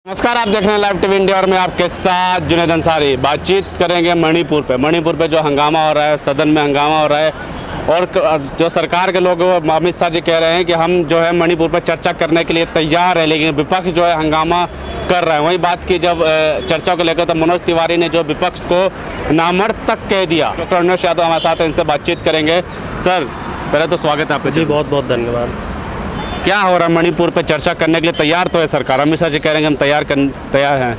नमस्कार, आप देख रहे हैं लाइव टीवी इंडिया और मैं आपके साथ जुनैद अंसारी। बातचीत करेंगे मणिपुर पे जो हंगामा हो रहा है, सदन में हंगामा हो रहा है और जो सरकार के लोग अमित शाह जी कह रहे हैं कि हम जो है मणिपुर पर चर्चा करने के लिए तैयार है, लेकिन विपक्ष जो है हंगामा कर रहा है। वही बात की जब चर्चा को लेकर तो मनोज तिवारी ने जो विपक्ष को नामर्द तक कह दिया। डॉक्टर अविनाश यादव हमारे साथ, इनसे बातचीत करेंगे। सर, पहले तो स्वागत है आपका जी, बहुत बहुत धन्यवाद। क्या हो रहा है मणिपुर पे चर्चा करने के लिए तैयार तो है सरकार? अमित शाह जी कह रहे हैं कि हम तैयार हैं।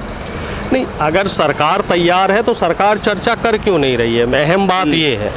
नहीं, अगर सरकार तैयार है तो सरकार चर्चा कर क्यों नहीं रही है? अहम बात ये है,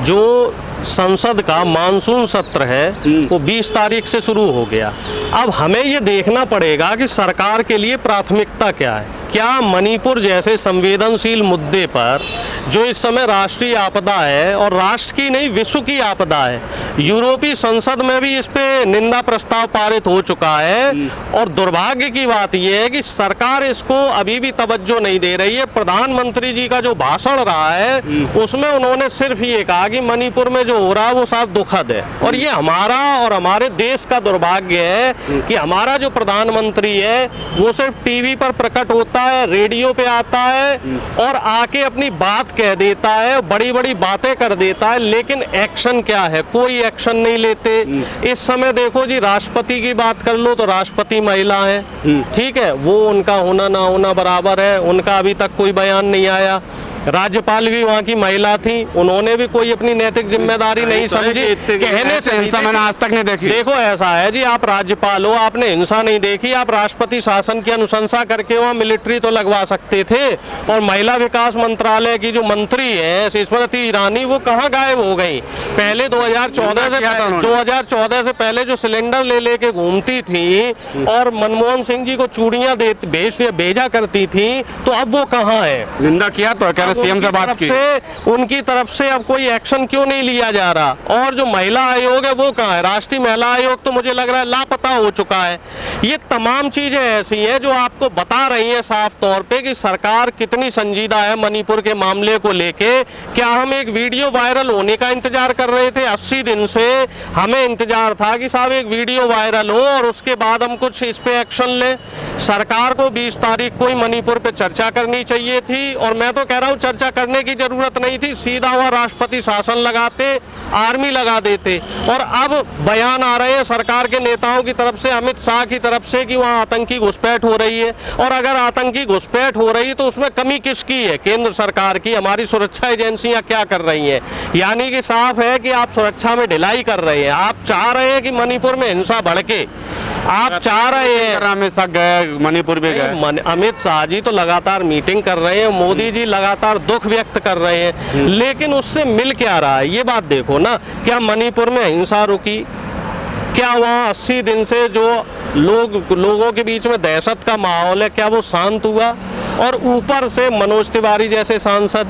जो संसद का मानसून सत्र है वो 20 तारीख से शुरू हो गया। अब हमें ये देखना पड़ेगा कि सरकार के लिए प्राथमिकता क्या है। क्या मणिपुर जैसे संवेदनशील मुद्दे पर, जो इस समय राष्ट्रीय आपदा है और राष्ट्र की नहीं विश्व की आपदा है, यूरोपीय संसद में भी इस पे निंदा प्रस्ताव पारित हो चुका है और दुर्भाग्य की बात यह है कि सरकार इसको अभी भी तवज्जो नहीं दे रही है। प्रधानमंत्री जी का जो भाषण रहा है उसमें उन्होंने सिर्फ ये कहा कि मणिपुर में जो हो रहा है वो साफ दुखद है, और ये हमारा और हमारे देश का दुर्भाग्य है कि हमारा जो प्रधानमंत्री है वो सिर्फ टीवी पर प्रकट होता है, रेडियो पे आता है और आके अपनी बात कह देता है, बड़ी बड़ी बातें कर देता है, लेकिन एक्शन क्या है? कोई एक्शन नहीं लेते। इस समय देखो जी, राष्ट्रपति की बात कर लो तो राष्ट्रपति महिला है, ठीक है, वो उनका होना ना होना बराबर है, उनका अभी तक कोई बयान नहीं आया। राज्यपाल भी वहाँ की महिला थी, उन्होंने भी कोई अपनी नैतिक जिम्मेदारी नहीं समझी। कहने से हिंसा मैंने आज तक नहीं देखी। देखो, ऐसा है जी, आप राज्यपाल हो, आपने हिंसा नहीं देखी, आप राष्ट्रपति शासन की अनुशंसा करके वहाँ मिलिट्री तो लगवा सकते थे। और महिला विकास मंत्रालय की जो मंत्री है स्मृति ईरानी, वो कहाँ गायब हो गई? पहले 2014 से पहले जो सिलेंडर ले लेके घूमती थी और मनमोहन सिंह जी को चूड़ियां भेजा करती थी, तो अब वो कहाँ है? निंदा किया तो सीएम से बात की, उनकी तरफ से अब कोई एक्शन क्यों नहीं लिया जा रहा? और जो महिला आयोग है वो कहाँ है? राष्ट्रीय महिला आयोग तो मुझे लग रहा है लापता हो चुका है। ये तमाम चीजें ऐसी हैं जो आपको बता रही हैं साफ तौर पे कि सरकार कितनी संजीदा है मणिपुर के मामले को लेके। क्या हम एक वीडियो वायरल होने का इंतजार कर रहे थे? 80 दिन से हमें इंतजार था कि साहब एक वीडियो वायरल हो और उसके बाद हम कुछ इस पे एक्शन लें। सरकार को 20 तारीख को ही मणिपुर पे चर्चा करनी चाहिए थी, और मैं तो कह रहा हूँ चर्चा करने की जरूरत नहीं थी, सीधा वहाँ राष्ट्रपति शासन लगाते, आर्मी लगा देते। और अब बयान आ रहे हैं सरकार के नेताओं की तरफ से, अमित शाह की तरफ से, कि वहाँ आतंकी घुसपैठ हो रही है। और अगर आतंकी घुसपैठ हो रही तो उसमें कमी किसकी है? केंद्र सरकार की। हमारी सुरक्षा एजेंसियां क्या कर रही हैं? यानी कि साफ है कि आप सुरक्षा में ढिलाई कर रहे हैं। आप चाह रहे हैं कि मणिपुर में हिंसा भड़के, आप चाह रहे हैं। अमित शाह गए, मणिपुर भी गए। अमित शाह जी तो लगातार मीटिंग कर रहे हैं, मोदी जी लगातार दुख व्यक्त कर रहे हैं, लेकिन उससे मिल क्या रहा है? ये बात देखो ना, क्या मणिपुर में हिंसा रुकी? क्या वहाँ 80 दिन से जो लोगों के बीच में दहशत का माहौल है, क्या वो शांत हुआ? और ऊपर से मनोज तिवारी जैसे सांसद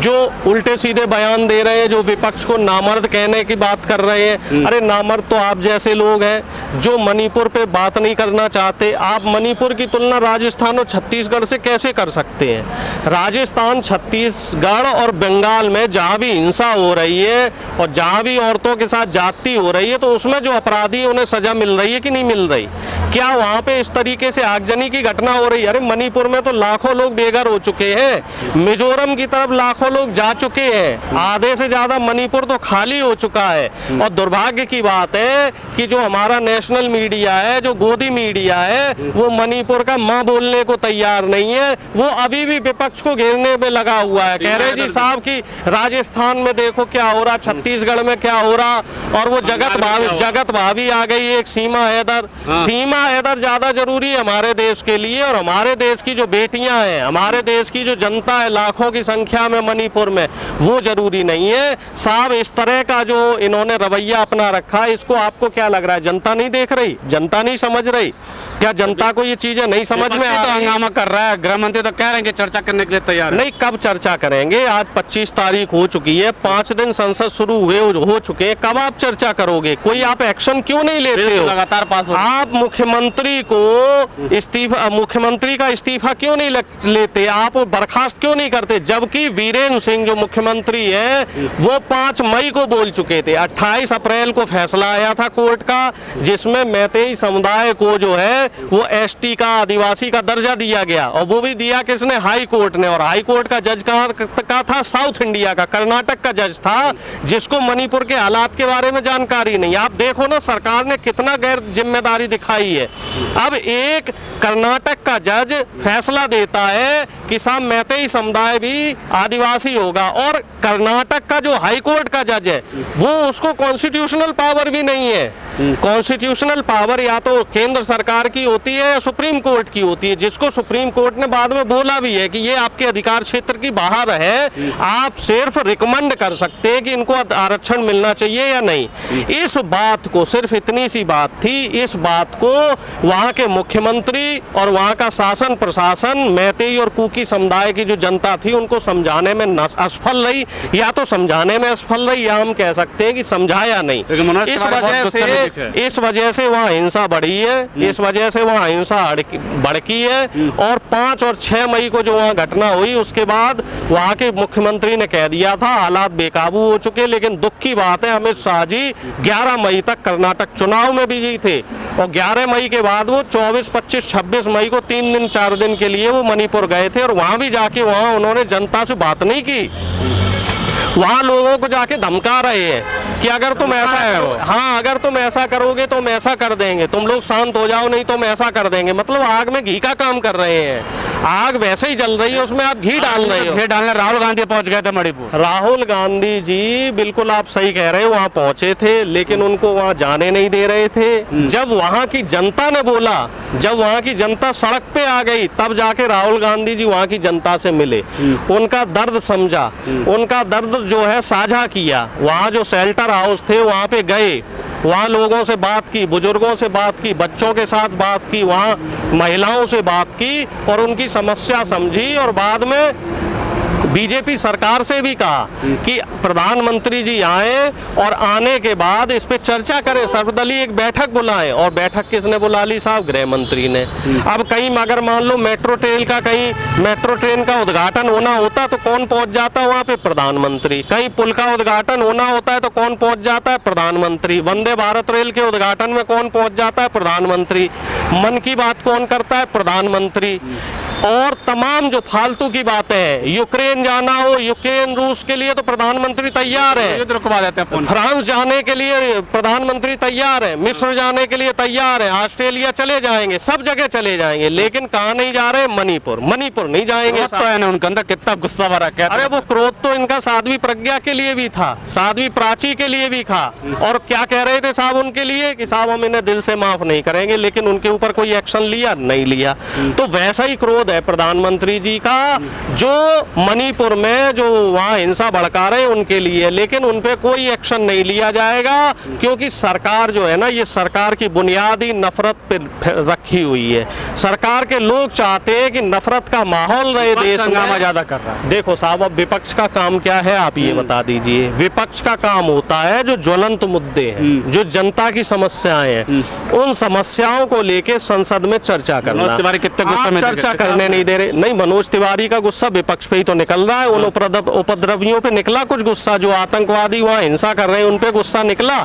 जो उल्टे सीधे बयान दे रहे हैं, जो विपक्ष को नामर्द कहने की बात कर रहे हैं। अरे नामर्द तो आप जैसे लोग हैं जो मणिपुर पे बात नहीं करना चाहते। आप मणिपुर की तुलना राजस्थान और छत्तीसगढ़ से कैसे कर सकते हैं? राजस्थान, छत्तीसगढ़ और बंगाल में जहाँ भी हिंसा हो रही है और जहाँ भी औरतों के साथ जाति हो रही है, तो उसमें जो अपराधी उन्हें सजा मिल रही है कि नहीं मिल रही? क्या वहाँ पे इस तरीके से आगजनी की घटना हो रही है? अरे मणिपुर में तो लाखों लोग बेघर हो चुके हैं, मिजोरम की तरफ लाखों लोग जा चुके हैं, आधे से ज्यादा मणिपुर तो खाली हो चुका है। और दुर्भाग्य की बात है कि जो हमारा नेशनल मीडिया है, जो गोदी मीडिया है, वो मणिपुर का मां बोलने को तैयार नहीं है। वो अभी भी विपक्ष को घेरने में लगा हुआ है। कह रहे जी साहब कि राजस्थान में देखो क्या हो रहा, छत्तीसगढ़ में क्या हो रहा, और वो जगत भाभी आ गई, एक सीमा हैदर। सीमा हैदर ज्यादा जरूरी है हमारे देश के लिए, और हमारे देश की जो बेटियां हैं, हमारे देश की जो जनता है लाखों की संख्या में मणिपुर में, वो जरूरी नहीं है। साहब, इस तरह का जो इन्होंने रवैया अपना रखा है, इसको आपको क्या लग रहा है? जनता नहीं देख रही? जनता नहीं समझ रही? क्या जनता को ये चीजें नहीं समझ में आ रही? हंगामा कर रहा है, गृह मंत्री तो कह रहे हैं कि चर्चा करने के लिए तैयार है। नहीं, कब चर्चा करेंगे? आज 25 तारीख हो चुकी है, 5 दिन संसद शुरू हो चुके हैं, कब आप चर्चा करोगे? कोई आप एक्शन क्यों नहीं लेते हो? लगातार पास हो। आप मुख्यमंत्री का इस्तीफा क्यों नहीं लेते? आप बर्खास्त क्यों नहीं करते? जबकि वीरेंद्र सिंह जो मुख्यमंत्री है वो 5 मई को बोल चुके थे। 28 अप्रैल को फैसला आया था कोर्ट का, जिसमें मैतेई समुदाय को जो है वो एसटी का, आदिवासी का दर्जा दिया गया, और वो भी दिया किसने? हाई कोर्ट ने। और हाई कोर्ट का जज का था साउथ इंडिया का, कर्नाटक का जज था, जिसको मणिपुर के हालात के बारे में जानकारी नहीं। आप देखो ना सरकार ने कितना गैर जिम्मेदारी दिखाई है। अब एक कर्नाटक का जज फैसला देता है कि साहब मैतेई समुदाय भी आदिवासी होगा, और कर्नाटक का जो हाई कोर्ट का जज है वो उसको कॉन्स्टिट्यूशनल पावर भी नहीं है। कॉन्स्टिट्यूशनल पावर या तो केंद्र सरकार की होती है या सुप्रीम कोर्ट की होती है, जिसको सुप्रीम कोर्ट ने बाद में बोला भी है कि ये आपके अधिकार क्षेत्र की बाहर है, आप सिर्फ रिकमेंड कर सकते हैं कि इनको आरक्षण मिलना चाहिए या नहीं। इस बात को, सिर्फ इतनी सी बात थी, इस बात को वहाँ के मुख्यमंत्री और वहाँ का शासन प्रशासन, मैतेई और कुकी समुदाय की जो जनता थी उनको समझाने में असफल रही, या तो समझाने में असफल रही, या हम कह सकते हैं कि समझाया नहीं। इस वजह से वहाँ हिंसा बढ़ी है, इस वजह से वहाँ हिंसा भड़की है। और 5 और 6 मई को जो वहाँ घटना हुई उसके बाद वहाँ के मुख्यमंत्री ने कह दिया था हालात बेकाबू हो चुके। लेकिन दुख की बात है अमित शाह जी 11 मई तक कर्नाटक चुनाव में बिजी थे, और 11 मई के बाद वो 24, 25, 26 मई को 3 दिन 4 दिन के लिए वो मणिपुर गए थे, और वहाँ भी जाके वहाँ उन्होंने जनता से बात नहीं की। वहाँ लोगों को जाके धमका रहे हैं कि अगर तुम ऐसा, हाँ अगर तुम ऐसा करोगे तो हम ऐसा कर देंगे, तुम लोग शांत हो जाओ नहीं तो हम ऐसा कर देंगे। मतलब आग में घी का काम कर रहे हैं। आग वैसे ही जल रही है, उसमें आप घी डाल रहे हो। घी डालने राहुल गांधी पहुंच गए थे मणिपुर। राहुल गांधी जी बिल्कुल आप सही कह रहे हो, वहाँ पहुंचे थे, लेकिन उनको वहाँ जाने नहीं दे रहे थे। जब वहाँ की जनता ने बोला, जब वहाँ की जनता सड़क पे आ गई, तब जाके राहुल गांधी जी वहाँ की जनता से मिले, उनका दर्द समझा, उनका दर्द जो है साझा किया। वहाँ जो शेल्टर हाउस थे वहाँ पे गए, वहाँ लोगों से बात की, बुजुर्गों से बात की, बच्चों के साथ बात की, वहाँ महिलाओं से बात की और उनकी समस्या समझी। और बाद में बीजेपी सरकार से भी कहा कि प्रधानमंत्री जी आए और आने के बाद इस पे चर्चा करें, सर्वदलीय एक बैठक बुलाएं। और बैठक किसने बुला ली साहब? गृह मंत्री ने। अब कहीं अगर मान लो मेट्रो ट्रेन का उद्घाटन होना होता तो कौन पहुंच जाता वहां पे? प्रधानमंत्री। कहीं पुल का उद्घाटन होना होता है तो कौन पहुंच जाता है? प्रधानमंत्री। वंदे भारत रेल के उद्घाटन में कौन पहुंच जाता है? प्रधानमंत्री। मन की बात कौन करता है? प्रधानमंत्री। और तमाम जो फालतू की बातें हैं, यूक्रेन जाना हो, यूक्रेन रूस के लिए तो प्रधानमंत्री तैयार है, रुकवा देते हैं। फ्रांस जाने के लिए प्रधानमंत्री तैयार है, मिस्र जाने के लिए तैयार है, ऑस्ट्रेलिया चले जाएंगे, सब जगह चले जाएंगे, लेकिन कहाँ नहीं जा रहे? मणिपुर। मणिपुर नहीं जाएंगे। तो है ना उनके अंदर कितना गुस्सा भरा। अरे वो क्रोध तो इनका साध्वी प्रज्ञा के लिए भी था, साध्वी प्राची के लिए भी था। और क्या कह रहे थे साहब उनके लिए कि साहब हम इन्हें दिल से माफ नहीं करेंगे, लेकिन उनके ऊपर कोई एक्शन लिया? नहीं लिया। तो वैसा ही क्रोध है प्रधानमंत्री जी का जो मणिपुर में जो वहाँ हिंसा भड़का रहे उनके लिए, लेकिन उन पे कोई एक्शन नहीं लिया जाएगा, क्योंकि सरकार जो है ना, ये सरकार की बुनियादी नफरत पे रखी हुई है। सरकार के लोग चाहते हैं कि नफरत का माहौल रहे देश में। ज्यादा कर रहा है। देखो साहब, अब विपक्ष का काम क्या है आप ये बता दीजिए। विपक्ष का काम होता है जो ज्वलंत मुद्दे हैं, जो जनता की समस्याएं हैं, उन समस्याओं को लेके संसद में चर्चा करना। मनोज तिवारी कितने गुस्से में चर्चा करने नहीं दे रहे। नहीं, मनोज तिवारी का गुस्सा विपक्ष पे ही तो निकल रहा है, उन उपद्रवियों पे निकला कुछ गुस्सा, जो आतंकवादी वहाँ हिंसा कर रहे हैं उन पे गुस्सा निकला।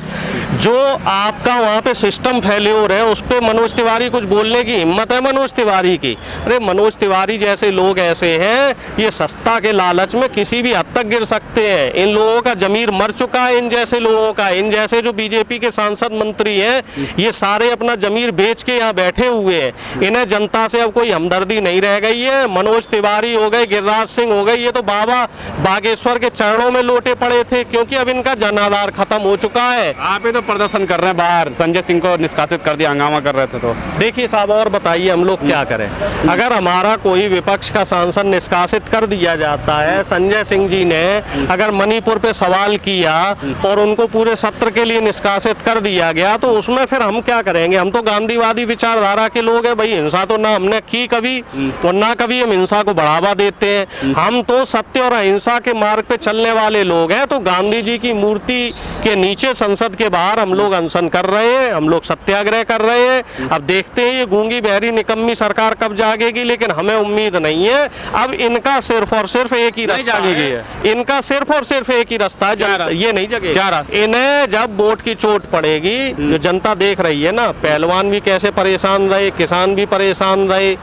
जो आपका वहाँ पे सिस्टम फेल्योर है उस पे मनोज तिवारी कुछ बोलने की हिम्मत है मनोज तिवारी की? अरे मनोज तिवारी जैसे लोग ऐसे हैं, ये सत्ता के लालच में किसी भी हद तक गिर सकते हैं। इन लोगों का जमीर मर चुका है, इन जैसे लोगों का। इन जैसे जो बीजेपी के सांसद मंत्री हैं, ये सारे अपना जमीर बेच के यहाँ बैठे हुए हैं। इन्हें जनता से अब कोई हमदर्दी नहीं रह गई है। मनोज तिवारी हो गए, गिरिराज सिंह हो गए, ये तो बाबा बागेश्वर के चरणों में लोटे पड़े थे, क्योंकि अब इनका जनाधार खत्म हो चुका है। आप ही तो प्रदर्शन कर रहे हैं बाहर, संजय सिंह को निष्कासित कर दिया, हंगामा कर रहे थे। तो देखिए साहब, और बताइए हम लोग क्या करें? अगर हमारा कोई विपक्ष का सांसद निष्कासित कर दिया जाता है, संजय सिंह जी ने अगर मणिपुर पे सवाल किया और उनको पूरे सत्र के लिए निष्कासित कर दिया गया, तो उसमें फिर हम क्या करेंगे? हम तो गांधीवादी विचारधारा के लोग हैं भाई। हिंसा तो ना हमने की कभी और ना कभी हम हिंसा को बढ़ावा देते हैं। हम तो सत्य और अहिंसा के मार्ग पे चलने वाले लोग हैं। तो गांधी जी की मूर्ति के नीचे संसद के बाहर लगातार हम लोग अनशन कर रहे हैं, हम लोग सत्याग्रह कर रहे हैं। अब देखते हैं ये गूंगी बहरी निकम्मी सरकार कब जागेगी, लेकिन हमें उम्मीद नहीं है। अब इनका सिर्फ और सिर्फ एक ही रास्ता है, इनका सिर्फ और सिर्फ एक ही रास्ता है, ये नहीं जगेगा। क्या रास्ता? इन्हें जब वोट की चोट पड़ेगी, जो जनता देख रही है ना, पहलवान भी कैसे परेशान रहे, किसान भी परेशान रहे,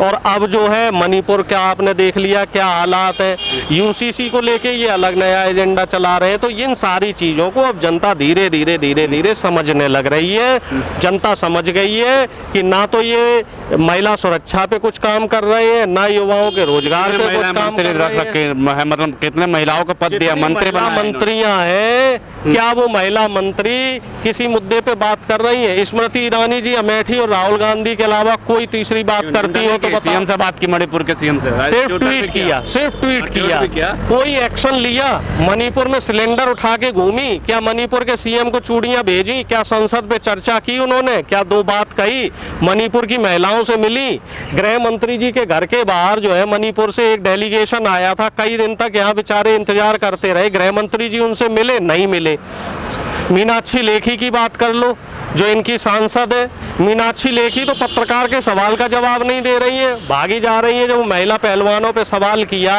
और अब जो है मणिपुर क्या आपने देख लिया क्या हालात है, यूसीसी को लेके ये अलग नया एजेंडा चला रहे हैं। तो इन सारी चीजों को अब जनता धीरे धीरे धीरे धीरे समझने लग रही है। जनता समझ गई है कि ना तो ये महिला सुरक्षा पे कुछ काम कर रहे हैं, ना युवाओं के रोजगार पे कुछ काम कर रहे हैं। मतलब कितने महिलाओं को पद दिया, मंत्री मंत्रियां हैं, क्या वो महिला मंत्री किसी मुद्दे पे बात कर रही है? स्मृति ईरानी जी अमेठी और राहुल गांधी के अलावा कोई तीसरी बात करती हो तो सीएम से बात की, मणिपुर के सीएम से सिर्फ ट्वीट किया, सिर्फ ट्वीट किया, कोई एक्शन लिया? मणिपुर में सिलेंडर उठा के घूमी क्या? मणिपुर के सीएम को चूड़ियां भेजी क्या? संसद में चर्चा की उन्होंने क्या? दो बात कही? मणिपुर की महिलाओं से मिली? गृह मंत्री जी के घर के बाहर जो है मणिपुर से एक डेलीगेशन आया था, कई दिन तक यहाँ बेचारे इंतजार करते रहे, गृह मंत्री जी उनसे मिले नहीं मिले। मीनाक्षी लेखी की बात कर लो, जो इनकी सांसद है, मीनाक्षी लेखी तो पत्रकार के सवाल का जवाब नहीं दे रही है, भागी जा रही है। जब महिला पहलवानों पे सवाल किया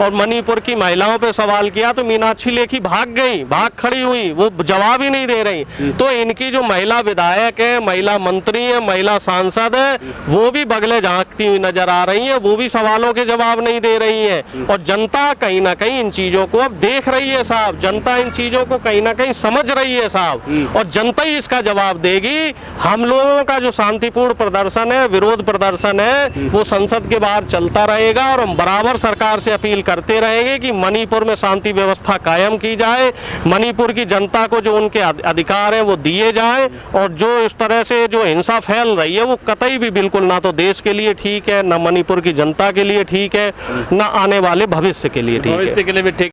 और मणिपुर की महिलाओं पे सवाल किया तो मीनाक्षी लेखी भाग गई, भाग खड़ी हुई, वो जवाब ही नहीं दे रही। तो इनकी जो महिला विधायक है, महिला मंत्री है, महिला सांसद है, वो भी बगले झांकती हुई नजर आ रही है, वो भी सवालों के जवाब नहीं दे रही है। और जनता कहीं ना कहीं इन चीजों को अब देख रही है साहब, जनता इन चीजों को कहीं ना कहीं समझ रही है साहब, और जनता ही इसका जवाब देगी। हम लोगों का जो शांतिपूर्ण प्रदर्शन है, विरोध प्रदर्शन है, वो संसद के बाहर चलता रहेगा, और हम बराबर सरकार से अपील करते रहेंगे कि मणिपुर में शांति व्यवस्था कायम की जाए, मणिपुर की जनता को जो उनके अधिकार हैं वो दिए जाए, और जो इस तरह से जो हिंसा फैल रही है वो कतई भी बिल्कुल ना तो देश के लिए ठीक है, ना मणिपुर की जनता के लिए ठीक है, ना आने वाले भविष्य के लिए ठीक है।